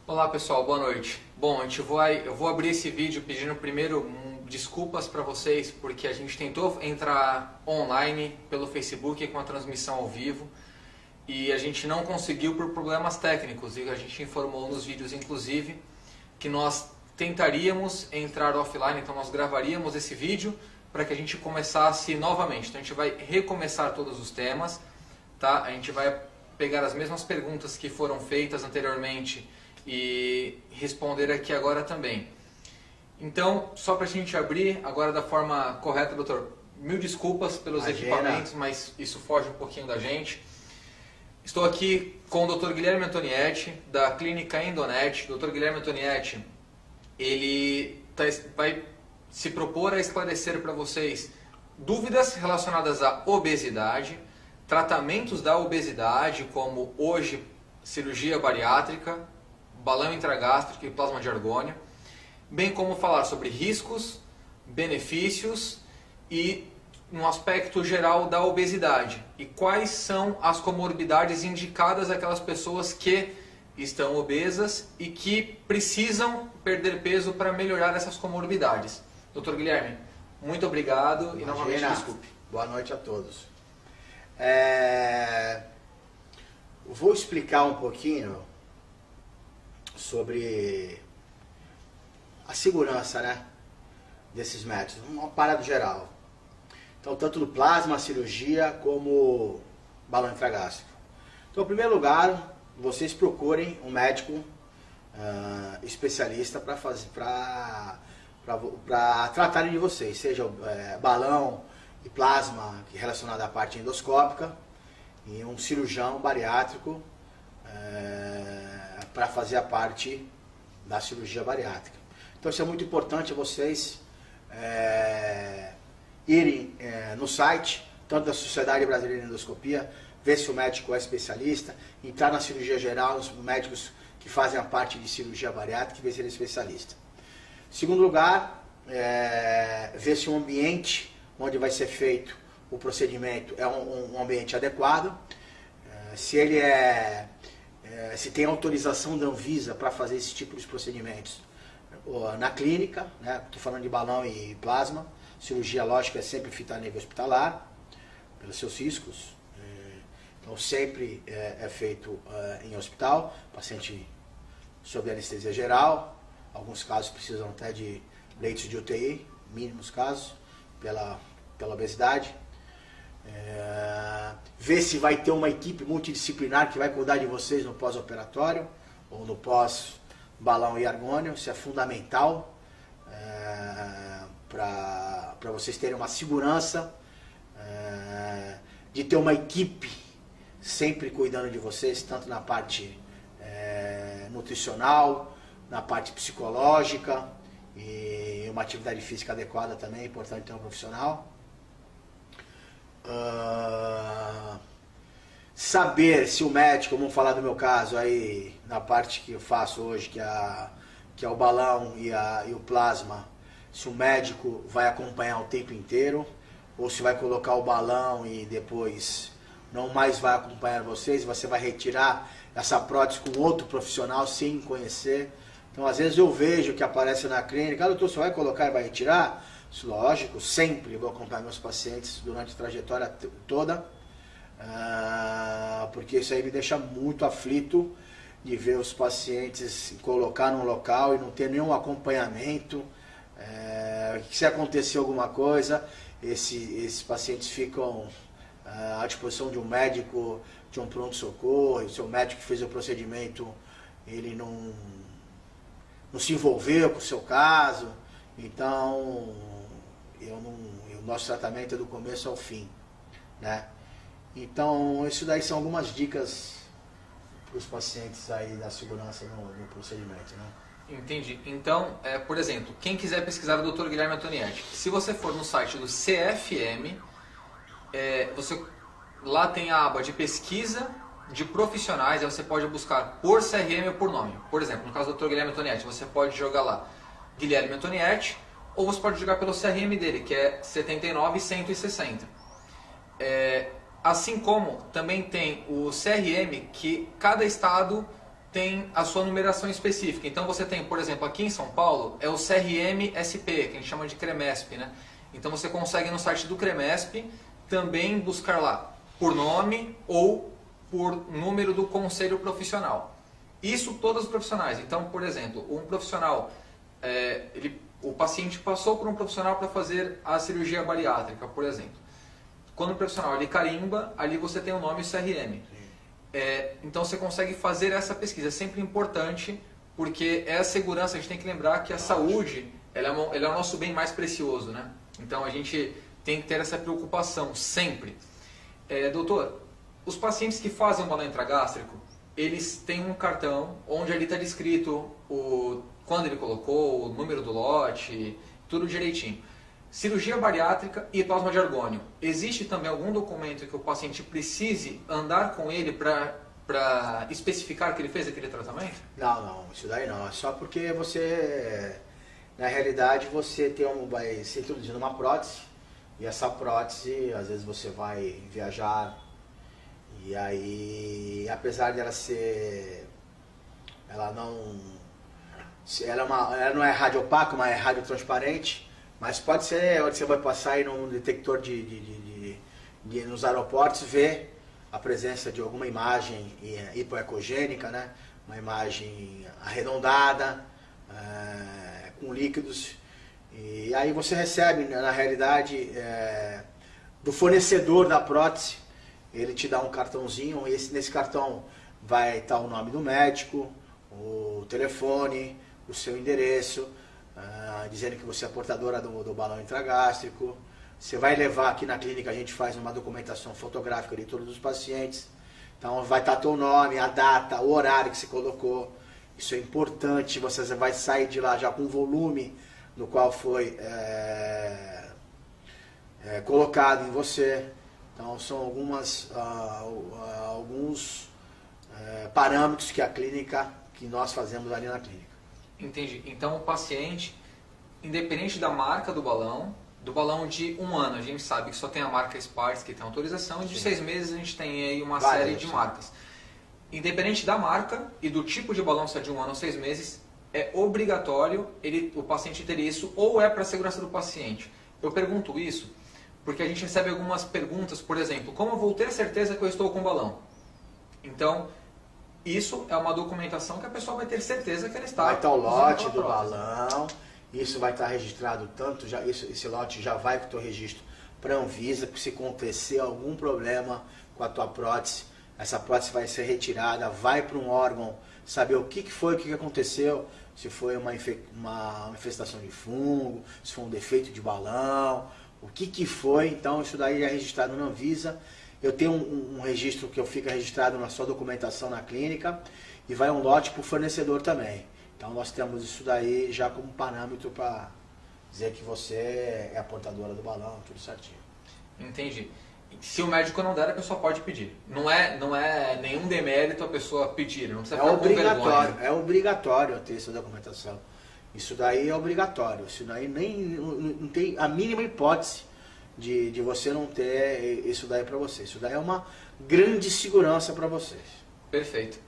Olá pessoal, boa noite. Bom, eu vou abrir esse vídeo pedindo primeiro desculpas para vocês, porque a gente tentou entrar online pelo Facebook com a transmissão ao vivo e a gente não conseguiu por problemas técnicos, e a gente informou nos vídeos inclusive que nós tentaríamos entrar offline, então nós gravaríamos esse vídeo para que a gente começasse novamente. Então a gente vai recomeçar todos os temas, tá? A gente vai pegar as mesmas perguntas que foram feitas anteriormente e responder aqui agora também. Então, só para a gente abrir agora da forma correta, doutor, mil desculpas pelos equipamentos, mas isso foge um pouquinho da gente. Estou aqui com o Dr. Guilherme Antonietti, da Clínica Endonet. Dr. Guilherme Antonietti, ele vai se propor a esclarecer para vocês dúvidas relacionadas à obesidade, tratamentos da obesidade, como hoje cirurgia bariátrica, balão intragástrico e plasma de argônio, bem como falar sobre riscos, benefícios e um aspecto geral da obesidade e quais são as comorbidades indicadas àquelas pessoas que estão obesas e que precisam perder peso para melhorar essas comorbidades. Dr. Guilherme, muito obrigado e novamente desculpe. Boa noite a todos. Vou explicar um pouquinho sobre a segurança, né, desses métodos, uma parada geral. Então, tanto no plasma, cirurgia, como balão intragástrico. Então, em primeiro lugar, vocês procurem um médico especialista para tratarem de vocês, seja balão e plasma relacionado à parte endoscópica, e um cirurgião bariátrico para fazer a parte da cirurgia bariátrica. Então isso é muito importante vocês irem no site, tanto da Sociedade Brasileira de Endoscopia, ver se o médico é especialista, entrar na cirurgia geral, os médicos que fazem a parte de cirurgia bariátrica, e ver se ele é especialista. Segundo lugar, ver se o ambiente onde vai ser feito o procedimento é um ambiente adequado, se ele se tem autorização da Anvisa para fazer esse tipo de procedimentos na clínica, né? Estou falando de balão e plasma. Cirurgia, lógica, é sempre feita a nível hospitalar, pelos seus riscos. Então sempre é feito em hospital, paciente sob anestesia geral. Alguns casos precisam até de leitos de UTI, mínimos casos, pela obesidade. Ver se vai ter uma equipe multidisciplinar que vai cuidar de vocês no pós-operatório ou no pós-balão e argônio. Isso é fundamental para vocês terem uma segurança de ter uma equipe sempre cuidando de vocês, tanto na parte nutricional, na parte psicológica, e uma atividade física adequada também, é importante ter um profissional. Saber se o médico, vamos falar do meu caso aí, na parte que eu faço hoje, que é o balão e o plasma, se o médico vai acompanhar o tempo inteiro, ou se vai colocar o balão e depois não mais vai acompanhar vocês, você vai retirar essa prótese com outro profissional sem conhecer. Então, às vezes eu vejo que aparece na clínica, doutor, você vai colocar e vai retirar? Lógico, sempre vou acompanhar meus pacientes durante a trajetória toda, porque isso aí me deixa muito aflito de ver os pacientes colocar num local e não ter nenhum acompanhamento. Se acontecer alguma coisa, esses pacientes ficam à disposição de um médico, de um pronto-socorro, e o seu médico que fez o procedimento, ele não se envolveu com o seu caso. Então, o nosso tratamento é do começo ao fim, né? Então, isso daí são algumas dicas para os pacientes aí da segurança no procedimento, né? Entendi. Então, por exemplo, quem quiser pesquisar o Dr. Guilherme Antonietti, se você for no site do CFM, lá tem a aba de pesquisa de profissionais, aí você pode buscar por CRM ou por nome. Por exemplo, no caso do Dr. Guilherme Antonietti, você pode jogar lá Guilherme Antonietti, ou você pode jogar pelo CRM dele, que é 79160. Assim como também tem o CRM, que cada estado tem a sua numeração específica. Então você tem, por exemplo, aqui em São Paulo, é o CRM-SP, que a gente chama de CREMESP, né? Então você consegue no site do CREMESP também buscar lá por nome ou por número do conselho profissional. Isso todos os profissionais. Então, por exemplo, um profissional, o paciente passou por um profissional para fazer a cirurgia bariátrica, por exemplo. Quando o profissional ele carimba, ali você tem o nome CRM. Então você consegue fazer essa pesquisa. É sempre importante, porque é a segurança. A gente tem que lembrar que a saúde ela é o nosso bem mais precioso, né? Então a gente tem que ter essa preocupação sempre. Doutor, os pacientes que fazem um balão intragástrico, eles têm um cartão onde ali está descrito quando ele colocou, o número do lote, tudo direitinho. Cirurgia bariátrica e plasma de argônio. Existe também algum documento que o paciente precise andar com ele para especificar que ele fez aquele tratamento? Não, isso daí não. É só porque você, na realidade, você vai ser introduzindo uma prótese, e essa prótese, às vezes você vai viajar, e aí, apesar de ela não é radiopaca, mas é radiotransparente, mas pode ser onde você vai passar aí num detector nos aeroportos, ver a presença de alguma imagem hipoecogênica, né? Uma imagem arredondada, com líquidos, e aí você recebe, na realidade, do fornecedor da prótese. Ele te dá um cartãozinho, e nesse cartão vai estar o nome do médico, o telefone, o seu endereço, dizendo que você é portadora do balão intragástrico. Você vai levar aqui na clínica, a gente faz uma documentação fotográfica de todos os pacientes. Então vai estar teu nome, a data, o horário que você colocou. Isso é importante, você vai sair de lá já com o volume no qual foi colocado em você. Então são alguns parâmetros que nós fazemos ali na clínica. Entendi. Então o paciente, independente da marca do balão de 1 ano, a gente sabe que só tem a marca Sparks que tem autorização, e de 6 meses a gente tem aí uma série de marcas. Independente da marca e do tipo de balão, se é de 1 ano ou 6 meses, é obrigatório o paciente ter isso, ou é para a segurança do paciente. Eu pergunto isso porque a gente recebe algumas perguntas, por exemplo, como eu vou ter certeza que eu estou com balão? Então, isso é uma documentação que a pessoa vai ter certeza que ela está. Vai estar o lote do balão, isso vai estar registrado tanto, esse lote já vai com o teu registro para a Anvisa, que se acontecer algum problema com a tua prótese, essa prótese vai ser retirada, vai para um órgão saber o que foi, o que aconteceu, se foi uma infestação de fungo, se foi um defeito de balão, o que foi. Então isso daí é registrado na Anvisa. Eu tenho um registro que fica registrado na sua documentação na clínica, e vai um lote para o fornecedor também. Então nós temos isso daí já como parâmetro para dizer que você é a portadora do balão, tudo certinho. Entendi. Se o médico não der, a pessoa pode pedir. Não é nenhum demérito a pessoa pedir, não precisa ficar com vergonha. É obrigatório ter essa documentação. Isso daí é obrigatório. Isso daí não tem a mínima hipótese de você não ter isso daí para você. Isso daí é uma grande segurança para vocês. Perfeito.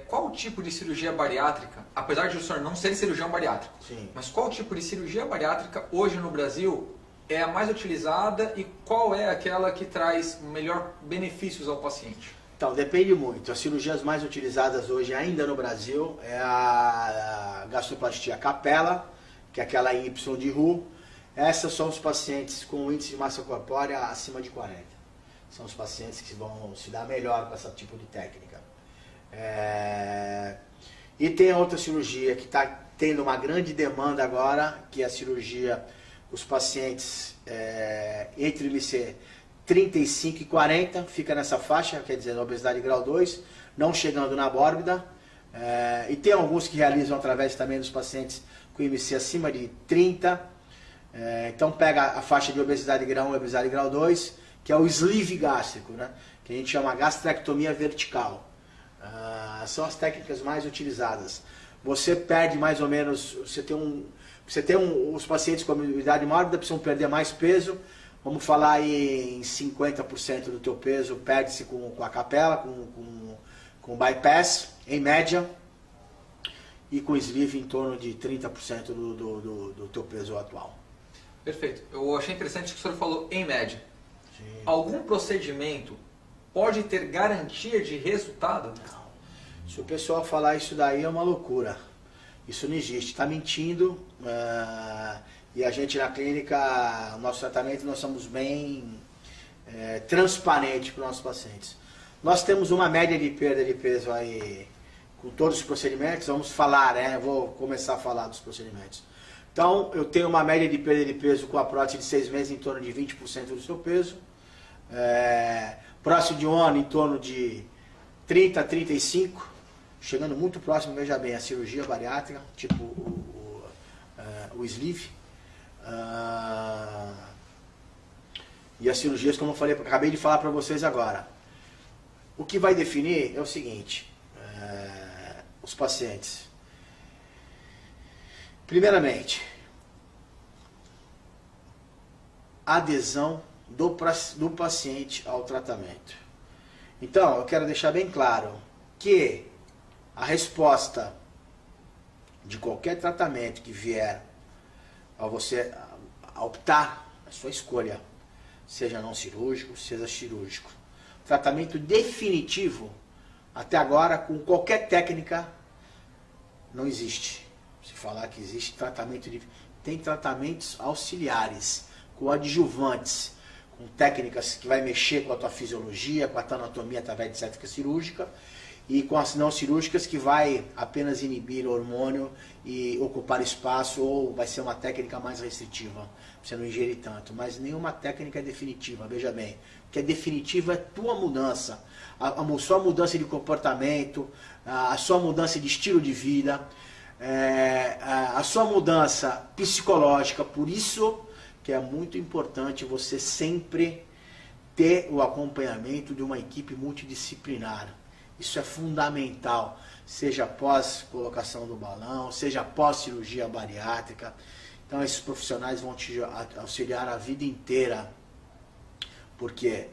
Qual o tipo de cirurgia bariátrica, apesar de o senhor não ser cirurgião bariátrico, sim, mas qual tipo de cirurgia bariátrica hoje no Brasil é a mais utilizada, e qual é aquela que traz melhor benefícios ao paciente? Então, depende muito. As cirurgias mais utilizadas hoje ainda no Brasil é a gastroplastia capela, que é aquela em Y de Roux. Essas são os pacientes com índice de massa corpórea acima de 40. São os pacientes que vão se dar melhor com esse tipo de técnica. E tem a outra cirurgia que está tendo uma grande demanda agora, que é a cirurgia os pacientes entre IMC 35 e 40, fica nessa faixa, quer dizer, obesidade grau 2, não chegando na mórbida. E tem alguns que realizam através também dos pacientes com IMC acima de 30. Então pega a faixa de obesidade grau 1 e obesidade grau 2, que é o sleeve gástrico, né? Que a gente chama gastrectomia vertical. São as técnicas mais utilizadas. Você perde mais ou menos, os pacientes com obesidade mórbida precisam perder mais peso. Vamos falar aí em 50% do teu peso perde-se com a capela, com com bypass, em média, e com sleeve em torno de 30% do teu peso atual. Perfeito. Eu achei interessante que o senhor falou em média. Sim. Algum procedimento pode ter garantia de resultado? Não. Se o pessoal falar isso daí é uma loucura. Isso não existe. Está mentindo. E a gente na clínica, o nosso tratamento, nós somos bem transparentes para os nossos pacientes. Nós temos uma média de perda de peso aí, com todos os procedimentos. Vamos falar, né? Vou começar a falar dos procedimentos. Então, eu tenho uma média de perda de peso com a prótese de 6 meses em torno de 20% do seu peso. Próximo de um ano, em torno de 30 a 35%. Chegando muito próximo, veja bem, a cirurgia bariátrica, tipo o sleeve. E as cirurgias, como eu falei, acabei de falar para vocês agora. O que vai definir é o seguinte, os pacientes. Primeiramente, adesão do paciente ao tratamento. Então, eu quero deixar bem claro que a resposta de qualquer tratamento que vier a você optar, a sua escolha, seja não cirúrgico, seja cirúrgico. Tratamento definitivo, até agora, com qualquer técnica, não existe. Se falar que existe tratamento, tem tratamentos auxiliares, coadjuvantes, com técnicas que vai mexer com a tua fisiologia, com a tua anatomia através de técnica cirúrgica, e com as não cirúrgicas que vai apenas inibir o hormônio e ocupar espaço, ou vai ser uma técnica mais restritiva, você não ingerir tanto. Mas nenhuma técnica é definitiva, veja bem. O que é definitivo é a tua mudança, a sua mudança de comportamento, a sua mudança de estilo de vida, a sua mudança psicológica. Por isso que é muito importante você sempre ter o acompanhamento de uma equipe multidisciplinar. Isso é fundamental, seja após colocação do balão, seja após cirurgia bariátrica. Então esses profissionais vão te auxiliar a vida inteira, porque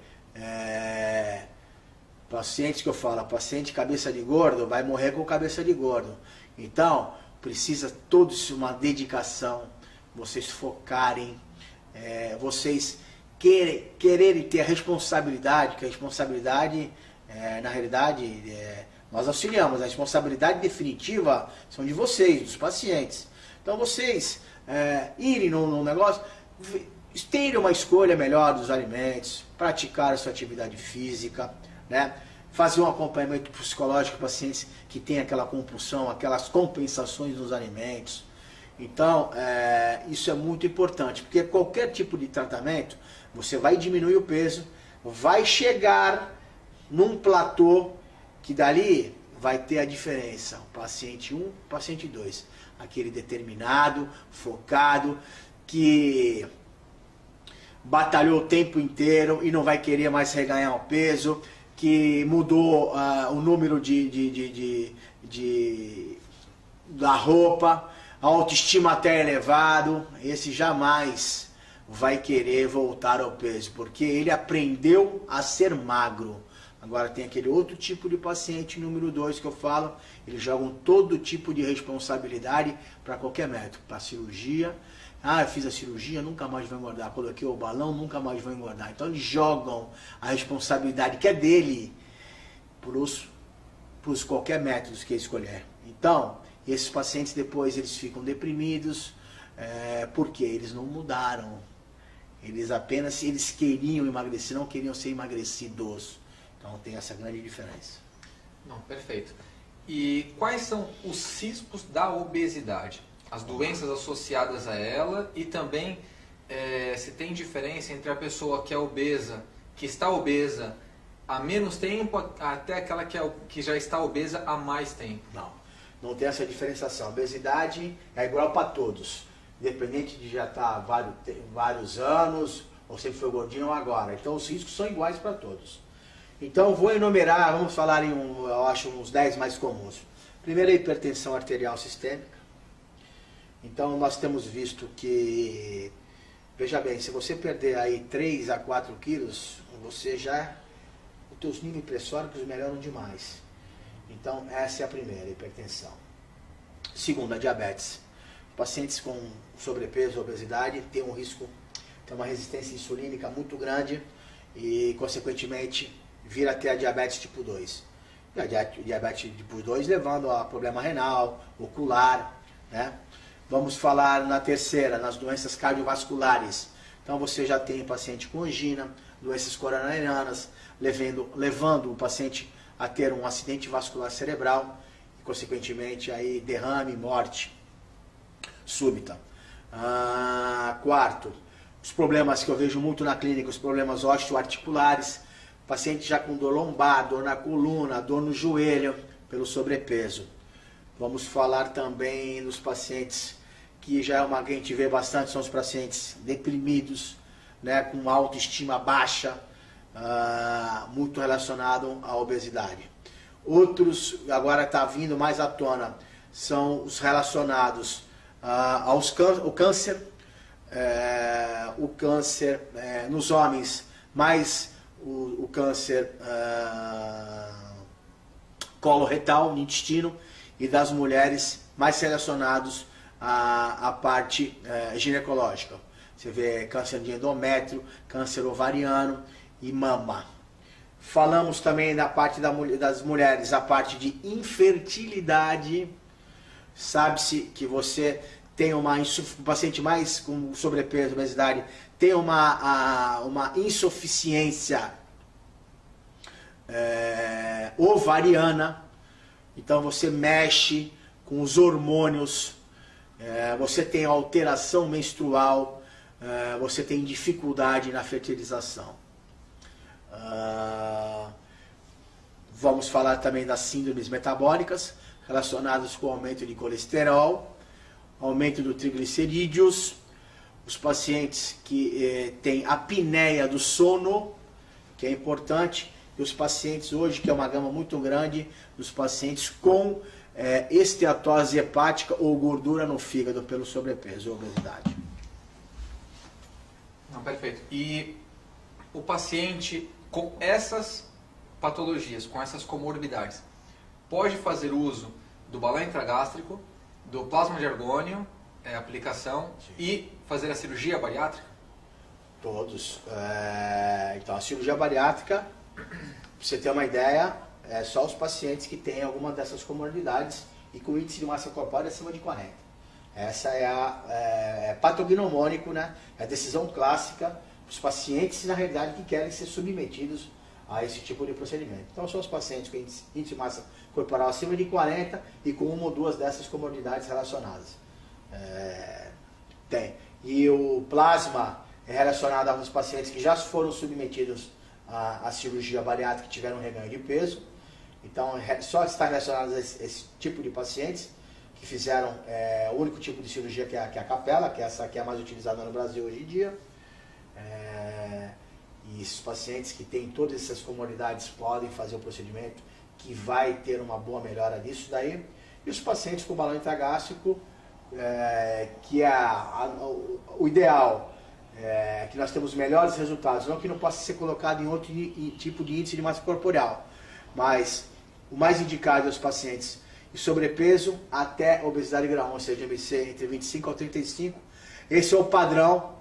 pacientes que eu falo, paciente cabeça de gordo vai morrer com cabeça de gordo. Então precisa todos uma dedicação, vocês focarem, vocês quererem ter a responsabilidade, que a responsabilidade na realidade, nós auxiliamos, a responsabilidade definitiva são de vocês, dos pacientes. Então vocês irem num negócio, terem uma escolha melhor dos alimentos, praticar a sua atividade física, né? Fazer um acompanhamento psicológico para pacientes que têm aquela compulsão, aquelas compensações nos alimentos. Então, isso é muito importante, porque qualquer tipo de tratamento, você vai diminuir o peso, vai chegar num platô que dali vai ter a diferença, o paciente 1, o paciente 2, aquele determinado, focado, que batalhou o tempo inteiro e não vai querer mais reganhar o peso, que mudou o número da roupa, a autoestima até elevado, esse jamais vai querer voltar ao peso, porque ele aprendeu a ser magro. Agora tem aquele outro tipo de paciente, número 2, que eu falo, eles jogam todo tipo de responsabilidade para qualquer método, para cirurgia. Eu fiz a cirurgia, nunca mais vou engordar. Coloquei o balão, nunca mais vou engordar. Então eles jogam a responsabilidade que é dele para os qualquer método que ele escolher. Então, esses pacientes depois eles ficam deprimidos, porque eles não mudaram. Eles queriam emagrecer, não queriam ser emagrecidos. Então tem essa grande diferença. Não, perfeito. E quais são os riscos da obesidade? As doenças associadas a ela e também se tem diferença entre a pessoa que é obesa, que está obesa há menos tempo, até aquela que já está obesa há mais tempo? Não tem essa diferenciação. A obesidade é igual para todos, independente de já estar há vários anos, ou sempre foi gordinho ou agora. Então os riscos são iguais para todos. Então vou enumerar, vamos falar em eu acho uns 10 mais comuns. Primeiro, a hipertensão arterial sistêmica. Então nós temos visto que, veja bem, se você perder aí 3 a 4 quilos, você já, os teus níveis pressóricos melhoram demais. Então, essa é a primeira, hipertensão. Segunda, diabetes. Pacientes com sobrepeso, obesidade, têm um risco, tem uma resistência insulínica muito grande e, consequentemente, vir a ter a diabetes tipo 2. E a diabetes tipo 2 levando a problema renal, ocular, né? Vamos falar na terceira, nas doenças cardiovasculares. Então você já tem paciente com angina, doenças coronarianas, levando o paciente a ter um acidente vascular cerebral e, consequentemente, aí derrame, morte súbita. Quarto, os problemas que eu vejo muito na clínica, os problemas osteoarticulares, paciente já com dor lombar, dor na coluna, dor no joelho, pelo sobrepeso. Vamos falar também nos pacientes que já é uma que a gente vê bastante, são os pacientes deprimidos, né, com autoestima baixa, muito relacionado à obesidade. Outros, agora está vindo mais à tona, são os relacionados ao câncer, o câncer nos homens, mais o câncer coloretal, no intestino, e das mulheres mais relacionados à parte ginecológica. Você vê câncer de endométrio, câncer ovariano e mama. Falamos também da parte das mulheres, a parte de infertilidade. Sabe-se que você tem um paciente mais com sobrepeso, obesidade, tem uma insuficiência ovariana. Então você mexe com os hormônios, você tem alteração menstrual, você tem dificuldade na fertilização. Vamos falar também das síndromes metabólicas relacionadas com o aumento de colesterol, aumento do triglicerídeos, os pacientes que têm apneia do sono, que é importante, e os pacientes hoje, que é uma gama muito grande, dos pacientes com esteatose hepática ou gordura no fígado pelo sobrepeso ou obesidade. Não, perfeito. E o paciente com essas patologias, com essas comorbidades, pode fazer uso do balão intragástrico, do plasma de argônio, aplicação, sim, e fazer a cirurgia bariátrica? Todos. Então, a cirurgia bariátrica, pra você ter uma ideia, é só os pacientes que têm alguma dessas comorbidades e com índice de massa corpórea acima de 40. Essa é patognomônico, né? É a decisão clássica dos pacientes, na realidade, que querem ser submetidos a esse tipo de procedimento. Então, são os pacientes com índice de massa corporal acima de 40 e com uma ou duas dessas comorbidades relacionadas. Tem. E o plasma é relacionado aos pacientes que já foram submetidos à cirurgia bariátrica, que tiveram um reganho de peso. Então, só está relacionado a esse tipo de pacientes que fizeram o único tipo de cirurgia que é a capela, que essa aqui é a mais utilizada no Brasil hoje em dia. E esses pacientes que têm todas essas comorbidades podem fazer o procedimento, que vai ter uma boa melhora disso daí. E os pacientes com balão intragástrico, que o ideal é que nós temos melhores resultados, não que não possa ser colocado em outro tipo de índice de massa corporal, mas o mais indicado é os pacientes de sobrepeso até obesidade grau 1, ou seja, MC entre 25 a 35. Esse é o padrão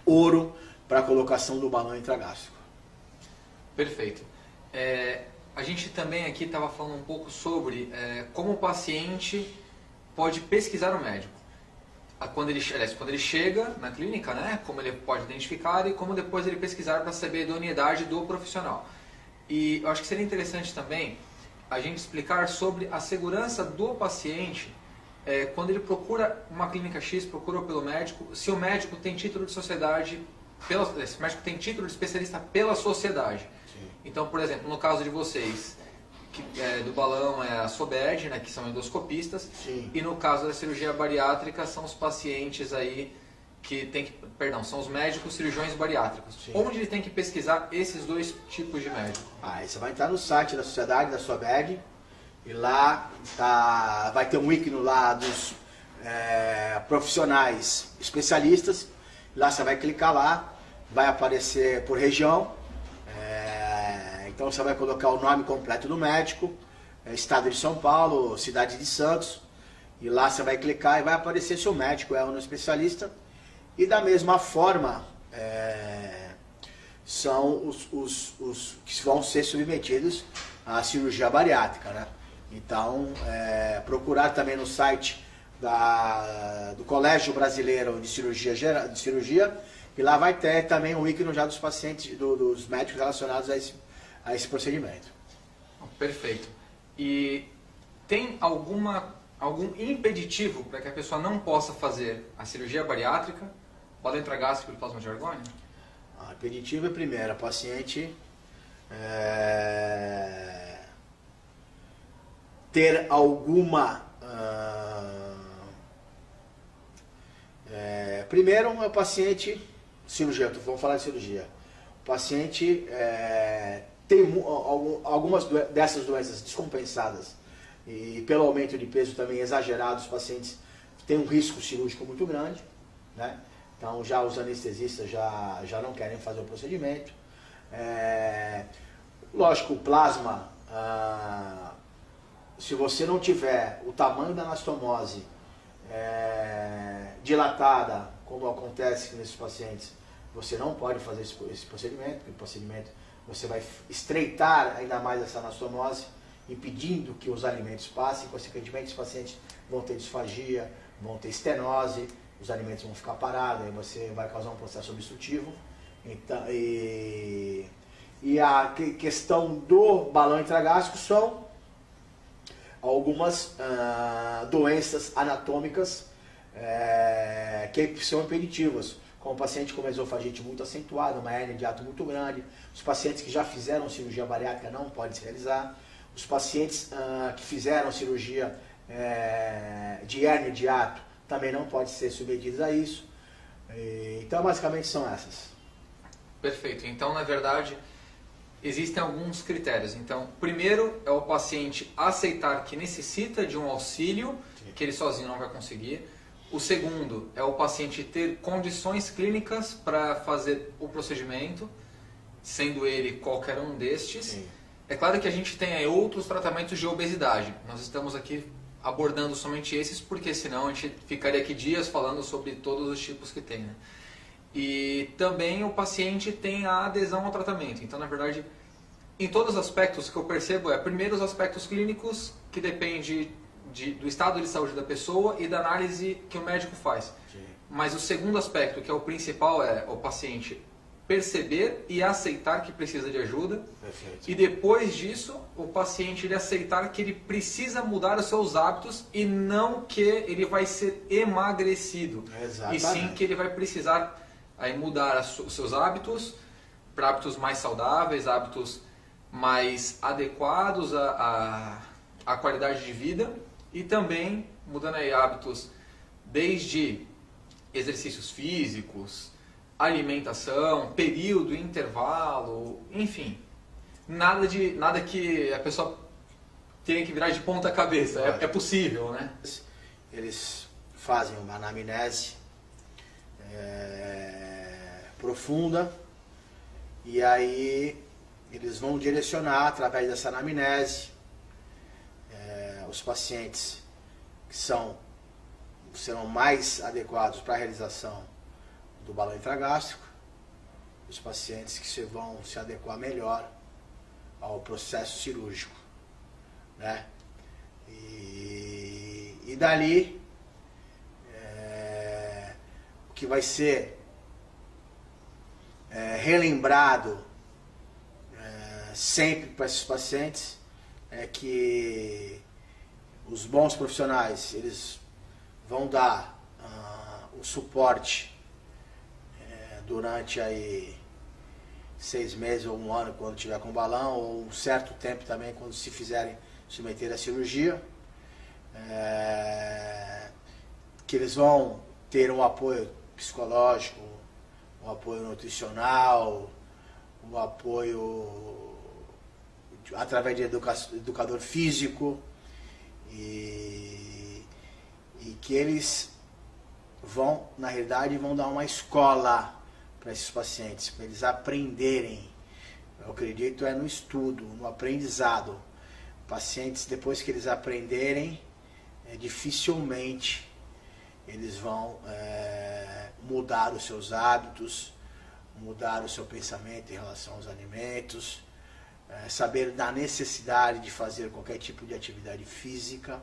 ouro para a colocação do balão intragástrico. Perfeito. A gente também aqui estava falando um pouco sobre como o paciente pode pesquisar o médico. Quando ele chega na clínica, né, como ele pode identificar e como depois ele pesquisar para saber a idoneidade do profissional. E eu acho que seria interessante também a gente explicar sobre a segurança do paciente quando ele procura uma clínica X, procura pelo médico, se o médico tem título de sociedade, esse médico tem título de especialista pela sociedade. Sim. Então, por exemplo, no caso de vocês, do balão é a SOBED, né, que são endoscopistas. Sim. E no caso da cirurgia bariátrica são os pacientes aí são os médicos cirurgiões bariátricos. Sim. Onde ele tem que pesquisar esses dois tipos de médico? Aí você vai entrar no site da sociedade, da SOBED, e lá vai ter um ícone lá dos profissionais especialistas. Lá você vai clicar lá, vai aparecer por região. Então você vai colocar o nome completo do médico, estado de São Paulo, cidade de Santos, e lá você vai clicar e vai aparecer seu médico, é um especialista, e da mesma forma são os que vão ser submetidos à cirurgia bariátrica, né? Então, procurar também no site do Colégio Brasileiro de Cirurgia, e lá vai ter também um ícone já dos pacientes, dos médicos relacionados a esse procedimento. Perfeito. E tem algum impeditivo para que a pessoa não possa fazer a cirurgia bariátrica? Pode entrar gástrico e plasma de argônio? O impeditivo é primeiro, a paciente ter alguma... primeiro é o paciente... Cirurgia, vamos falar de cirurgia. O paciente tem algumas dessas doenças descompensadas e pelo aumento de peso também exagerado, os pacientes têm um risco cirúrgico muito grande, né? Então já os anestesistas já não querem fazer o procedimento. Lógico, o plasma, se você não tiver o tamanho da anastomose dilatada, como acontece nesses pacientes, você não pode fazer esse procedimento, porque o procedimento você vai estreitar ainda mais essa anastomose, impedindo que os alimentos passem, consequentemente os pacientes vão ter disfagia, vão ter estenose, os alimentos vão ficar parados, aí você vai causar um processo obstrutivo. Então, e a questão do balão intragástrico são algumas doenças anatômicas que são impeditivas, como o paciente com uma esofagite muito acentuada, uma hérnia de hiato muito grande, os pacientes que já fizeram cirurgia bariátrica não podem se realizar, os pacientes que fizeram cirurgia de hérnia de hiato também não podem ser submetidos a isso. Então, basicamente são essas. Perfeito. Então, na verdade, existem alguns critérios. Então, primeiro é o paciente aceitar que necessita de um auxílio, que ele sozinho não vai conseguir. O segundo é o paciente ter condições clínicas para fazer o procedimento, sendo ele qualquer um destes. Sim. É claro que a gente tem aí outros tratamentos de obesidade. Nós estamos aqui abordando somente esses, porque senão a gente ficaria aqui dias falando sobre todos os tipos que tem, né? E também o paciente tem a adesão ao tratamento. Então, na verdade, em todos os aspectos que eu percebo primeiro os aspectos clínicos, que depende do estado de saúde da pessoa e da análise que o médico faz. Sim. Mas o segundo aspecto, que é o principal, é o paciente perceber e aceitar que precisa de ajuda. Perfeito. E depois disso, o paciente ele aceitar que ele precisa mudar os seus hábitos e não que ele vai ser emagrecido. Exatamente. E sim que ele vai precisar aí mudar os seus hábitos para hábitos mais saudáveis, hábitos mais adequados à qualidade de vida, e também mudando aí hábitos desde exercícios físicos, alimentação, período, intervalo, enfim, nada que a pessoa tenha que virar de ponta cabeça, é possível, né? Eles fazem uma anamnese profunda, e aí eles vão direcionar através dessa anamnese os pacientes que serão mais adequados para a realização do balão intragástrico, os pacientes que vão se adequar melhor ao processo cirúrgico, né? E dali o que vai ser relembrado sempre para esses pacientes é que os bons profissionais eles vão dar o suporte durante aí 6 meses ou 1 ano quando tiver com balão, ou um certo tempo também quando se fizerem submeter à cirurgia, que eles vão ter um apoio psicológico, um apoio nutricional, um apoio através de educador físico, e que eles vão, na realidade, vão dar uma escola para esses pacientes, para eles aprenderem. Eu acredito no estudo, no aprendizado, Pacientes, depois que eles aprenderem, dificilmente eles vão mudar os seus hábitos, mudar o seu pensamento em relação aos alimentos, saber da necessidade de fazer qualquer tipo de atividade física,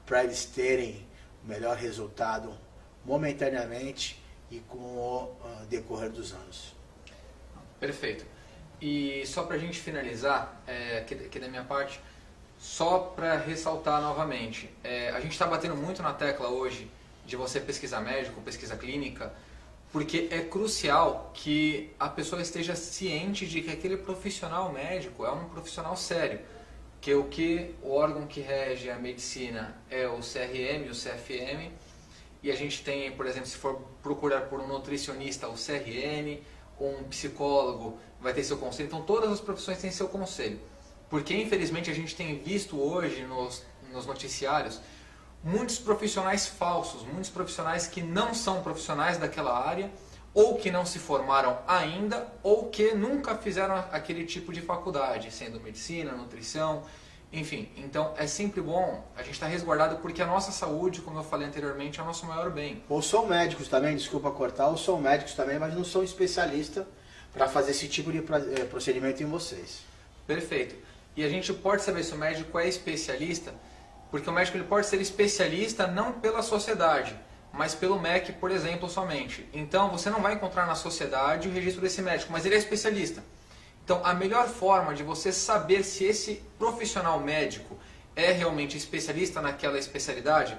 para eles terem o melhor resultado momentaneamente e com o decorrer dos anos. Perfeito. E só para a gente finalizar, aqui da minha parte, só para ressaltar novamente, a gente está batendo muito na tecla hoje de você pesquisar médico, pesquisa clínica, porque é crucial que a pessoa esteja ciente de que aquele profissional médico é um profissional sério, que o órgão que rege a medicina é o CRM, o CFM, e a gente tem, por exemplo, se for procurar por um nutricionista, o CRN, um psicólogo vai ter seu conselho, então todas as profissões têm seu conselho, porque infelizmente a gente tem visto hoje nos noticiários muitos profissionais falsos, muitos profissionais que não são profissionais daquela área, ou que não se formaram ainda, ou que nunca fizeram aquele tipo de faculdade, sendo medicina, nutrição, enfim. Então é sempre bom a gente estar resguardado, porque a nossa saúde, como eu falei anteriormente, é o nosso maior bem. Ou são médicos também, desculpa cortar, ou são médicos também, mas não são especialistas para fazer esse tipo de procedimento em vocês. Perfeito. E a gente pode saber se o médico é especialista, porque o médico ele pode ser especialista não pela sociedade, mas pelo MEC, por exemplo, somente. Então você não vai encontrar na sociedade o registro desse médico, mas ele é especialista. Então a melhor forma de você saber se esse profissional médico é realmente especialista naquela especialidade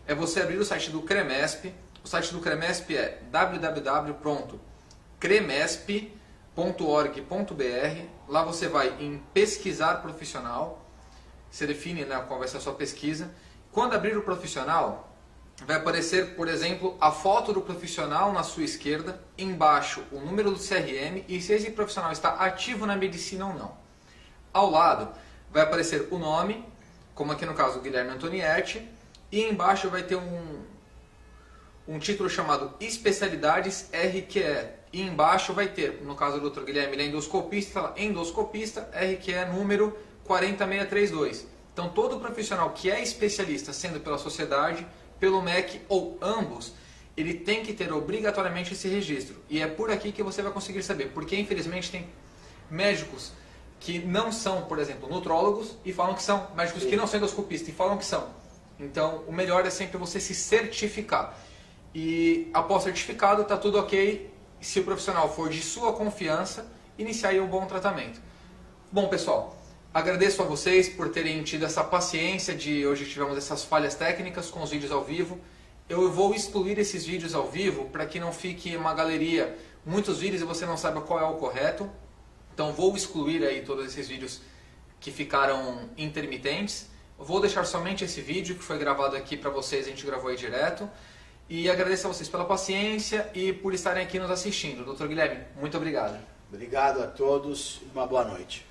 é você abrir o site do CREMESP. O site do CREMESP é www.cremesp.org.br. Lá você vai em pesquisar profissional. Você define, né, qual vai ser a sua pesquisa. Quando abrir o profissional, vai aparecer, por exemplo, a foto do profissional na sua esquerda, embaixo o número do CRM e se esse profissional está ativo na medicina ou não. Ao lado vai aparecer o nome, como aqui no caso Guilherme Antonietti, e embaixo vai ter um título chamado Especialidades RQE. E embaixo vai ter, no caso do Dr. Guilherme, ele é endoscopista, endoscopista RQE número 40632. Então todo profissional que é especialista, sendo pela sociedade, pelo MEC ou ambos, ele tem que ter obrigatoriamente esse registro. E é por aqui que você vai conseguir saber, porque infelizmente tem médicos que não são, por exemplo, nutrólogos e falam que são, médicos que não são endoscopistas e falam que são. Então o melhor é sempre você se certificar. E após certificado, está tudo ok. Se o profissional for de sua confiança, iniciar aí um bom tratamento. Bom, pessoal, agradeço a vocês por terem tido essa paciência de hoje tivemos essas falhas técnicas com os vídeos ao vivo. Eu vou excluir esses vídeos ao vivo para que não fique uma galeria, muitos vídeos e você não saiba qual é o correto. Então vou excluir aí todos esses vídeos que ficaram intermitentes. Vou deixar somente esse vídeo que foi gravado aqui para vocês, a gente gravou aí direto. E agradeço a vocês pela paciência e por estarem aqui nos assistindo. Dr. Guilherme, muito obrigado. Obrigado a todos e uma boa noite.